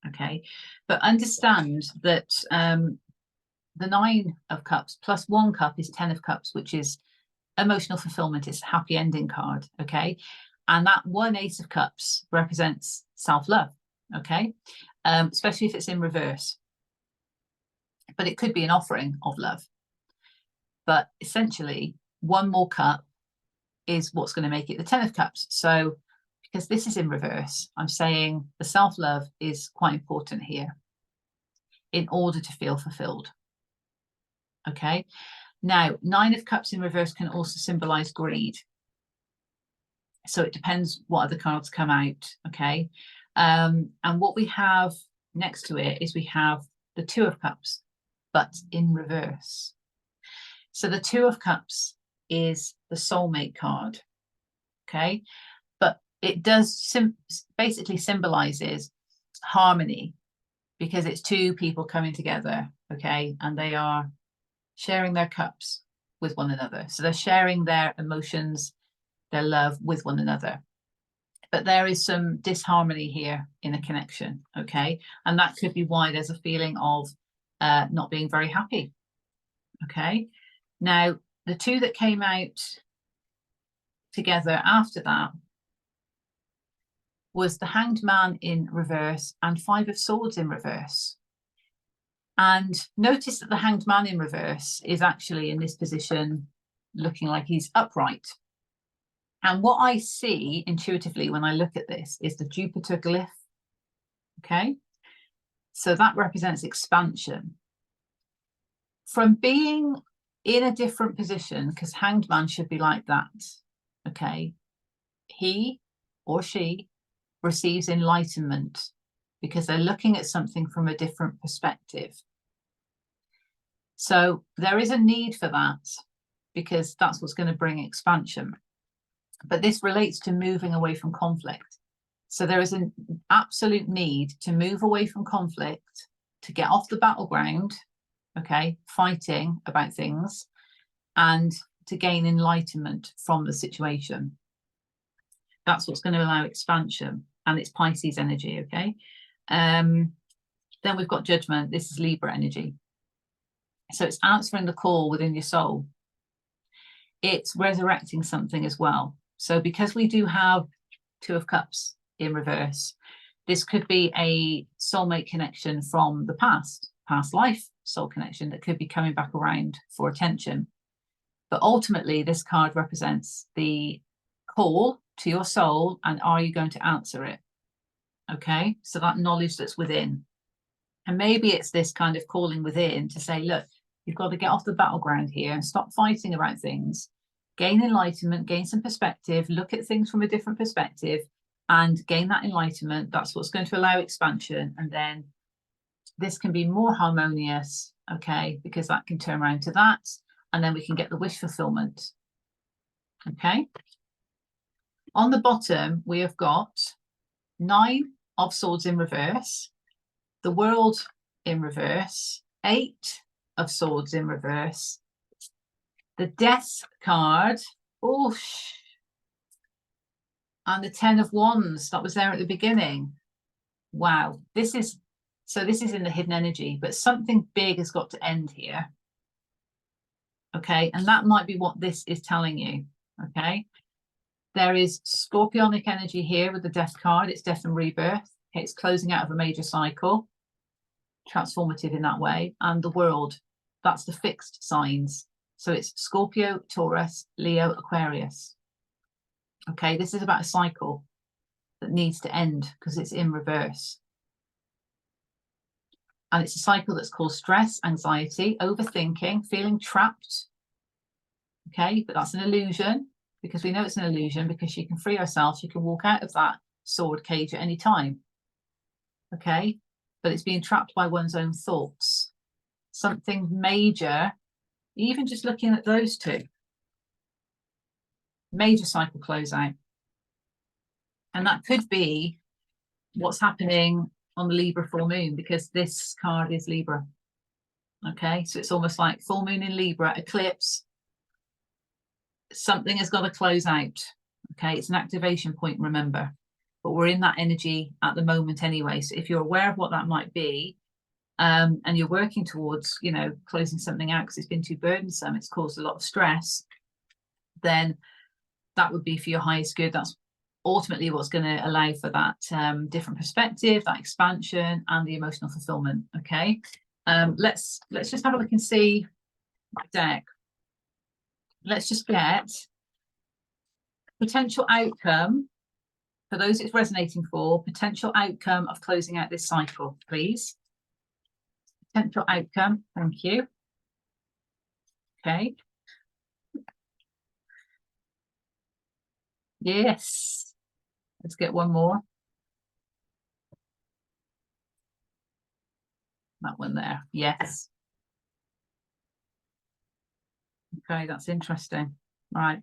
Okay, but understand that the Nine of Cups plus one cup is 10 of Cups, which is emotional fulfillment. It's a happy ending card. Okay, and that one Ace of Cups represents self-love. Okay, especially if it's in reverse, but it could be an offering of love. But essentially, one more cup is what's going to make it the 10 of Cups. So because this is in reverse, I'm saying the self-love is quite important here in order to feel fulfilled. Okay, now Nine of Cups in reverse can also symbolize greed. So it depends what other cards come out. Okay, and what we have next to it is we have the Two of Cups, but in reverse. So the Two of Cups is the soulmate card. Okay, but it does basically symbolizes harmony, because it's two people coming together, okay, and they are sharing their cups with one another. So they're sharing their emotions, their love with one another. But there is some disharmony here in a connection, okay? And that could be why there's a feeling of not being very happy, okay? Now, the two that came out together after that was the Hanged Man in reverse and Five of Swords in reverse. And notice that the Hanged Man in reverse is actually in this position looking like he's upright. And what I see intuitively when I look at this is the Jupiter glyph, okay? So that represents expansion. From being in a different position, because Hanged Man should be like that, okay? He or she receives enlightenment because they're looking at something from a different perspective. So there is a need for that because that's what's going to bring expansion. But this relates to moving away from conflict. So there is an absolute need to move away from conflict, to get off the battleground, okay, fighting about things, and to gain enlightenment from the situation. That's what's going to allow expansion, and it's Pisces energy, okay? Then we've got Judgment. This is Libra energy. So it's answering the call within your soul. It's resurrecting something as well. So because we do have Two of Cups in reverse, this could be a soulmate connection from the past life soul connection that could be coming back around for attention. But ultimately, this card represents the call to your soul, and are you going to answer it? Okay, so that knowledge that's within. And maybe it's this kind of calling within to say, look, you've got to get off the battleground here and stop fighting about things. Gain enlightenment, gain some perspective, look at things from a different perspective and gain that enlightenment. That's what's going to allow expansion. And then this can be more harmonious, okay, because that can turn around to that. And then we can get the wish fulfillment. Okay. On the bottom, we have got 9 of Swords in reverse, the World in reverse, 8 of Swords in reverse, the Death card, and the 10 of Wands that was there at the beginning. Wow, this is in the hidden energy, but something big has got to end here. Okay, and that might be what this is telling you. Okay, there is Scorpionic energy here with the Death card. It's death and rebirth. Okay, it's closing out of a major cycle, transformative in that way. And the World, that's the fixed signs. So it's Scorpio, Taurus, Leo, Aquarius. Okay, this is about a cycle that needs to end because it's in reverse. And it's a cycle that's caused stress, anxiety, overthinking, feeling trapped. Okay, but that's an illusion because we know it's an illusion because she can free herself. She can walk out of that sword cage at any time. Okay, but it's being trapped by one's own thoughts. Something major, even just looking at those two. Major cycle closeout. And that could be what's happening on the Libra full moon because this card is Libra. Okay, so it's almost like full moon in Libra, eclipse. Something has got to close out. Okay, it's an activation point, remember. But we're in that energy at the moment anyway. So if you're aware of what that might be, and you're working towards, you know, closing something out because it's been too burdensome, it's caused a lot of stress, then that would be for your highest good. That's ultimately what's going to allow for that different perspective, that expansion, and the emotional fulfillment. Okay, let's just have a look and see my deck. Let's just get potential outcome for those it's resonating for. Potential outcome of closing out this cycle, please. Potential outcome. Thank you. Okay. Yes. Let's get one more. That one there. Yes. Okay, that's interesting. Right.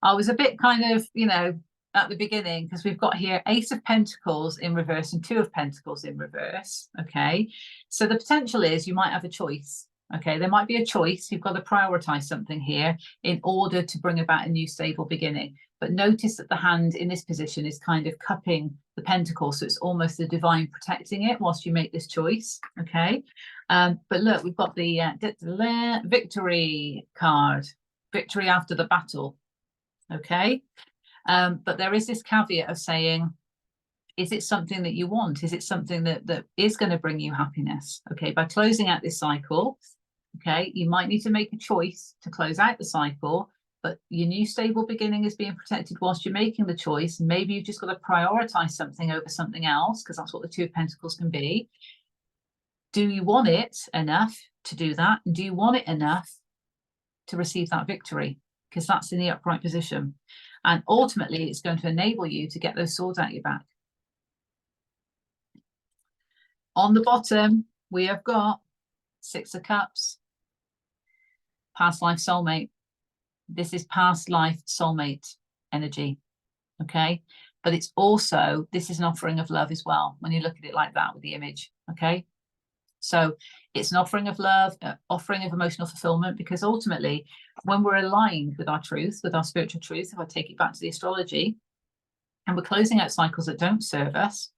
I was a bit kind of, you know, at the beginning, because we've got here Ace of Pentacles in reverse and Two of Pentacles in reverse. Okay, so the potential is you might have a choice. Okay, there might be a choice. You've got to prioritize something here in order to bring about a new stable beginning. But notice that the hand in this position is kind of cupping the pentacle, so it's almost the divine protecting it whilst you make this choice. Okay, but look, we've got the victory card, victory after the battle. Okay, but there is this caveat of saying, is it something that you want? Is it something that is going to bring you happiness? Okay, by closing out this cycle, okay, you might need to make a choice to close out the cycle, but your new stable beginning is being protected whilst you're making the choice. Maybe you've just got to prioritize something over something else, because that's what the Two of Pentacles can be. Do you want it enough to do that? And do you want it enough to receive that victory? Because that's in the upright position. And ultimately, it's going to enable you to get those swords out your back. On the bottom, we have got Six of Cups, past life soulmate. This is past life soulmate energy, okay? But it's also, this is an offering of love as well, when you look at it like that with the image, okay? So it's an offering of love, offering of emotional fulfillment, because ultimately, when we're aligned with our truth, with our spiritual truth, if I take it back to the astrology, and we're closing out cycles that don't serve us,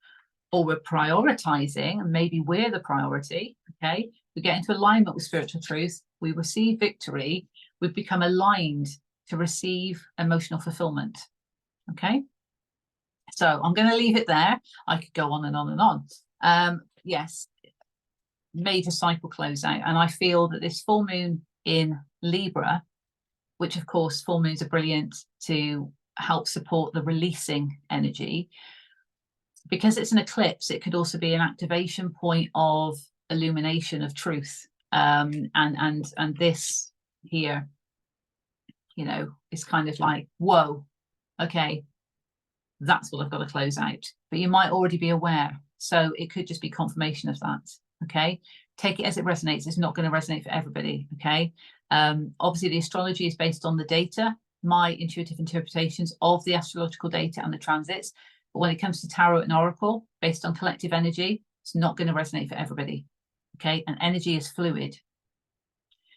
or we're prioritizing, and maybe we're the priority, okay? We get into alignment with spiritual truth, we receive victory, we've become aligned to receive emotional fulfillment, okay? So I'm going to leave it there. I could go on and on and on. Yes, major cycle closeout. And I feel that this full moon in Libra, which of course full moons are brilliant to help support the releasing energy, because it's an eclipse, it could also be an activation point of illumination of truth. And this here, you know, is kind of like, whoa, okay, that's what I've got to close out. But you might already be aware. So it could just be confirmation of that. Okay, take it as it resonates. It's not going to resonate for everybody. Okay, obviously the astrology is based on the data, my intuitive interpretations of the astrological data and the transits. But when it comes to tarot and oracle, based on collective energy, it's not going to resonate for everybody. Okay, and energy is fluid.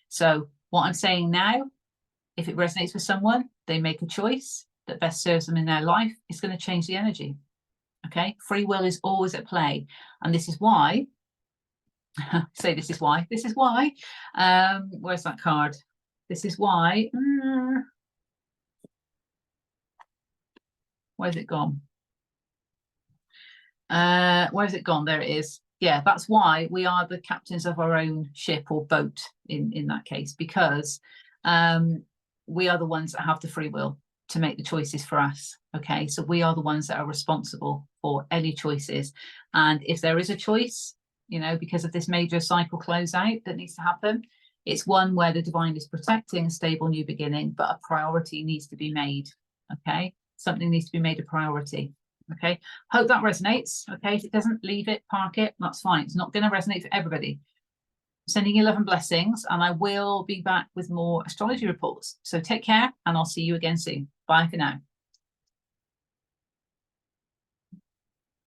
So what I'm saying now, if it resonates with someone, they make a choice that best serves them in their life, it's going to change the energy. Okay, free will is always at play, and this is why. Say this is why. This is why. Where's that card? This is why. Where's it gone? Where's it gone? There it is. Yeah, that's why we are the captains of our own ship or boat in that case, because we are the ones that have the free will to make the choices for us. Okay, so we are the ones that are responsible for any choices. And if there is a choice, you know, because of this major cycle closeout that needs to happen, it's one where the divine is protecting a stable new beginning, but a priority needs to be made. Okay, something needs to be made a priority. Okay, hope that resonates. Okay, if it doesn't, leave it, park it, that's fine. It's not going to resonate for everybody. Sending you love and blessings, and I will be back with more astrology reports. So take care, and I'll see you again soon. Bye for now.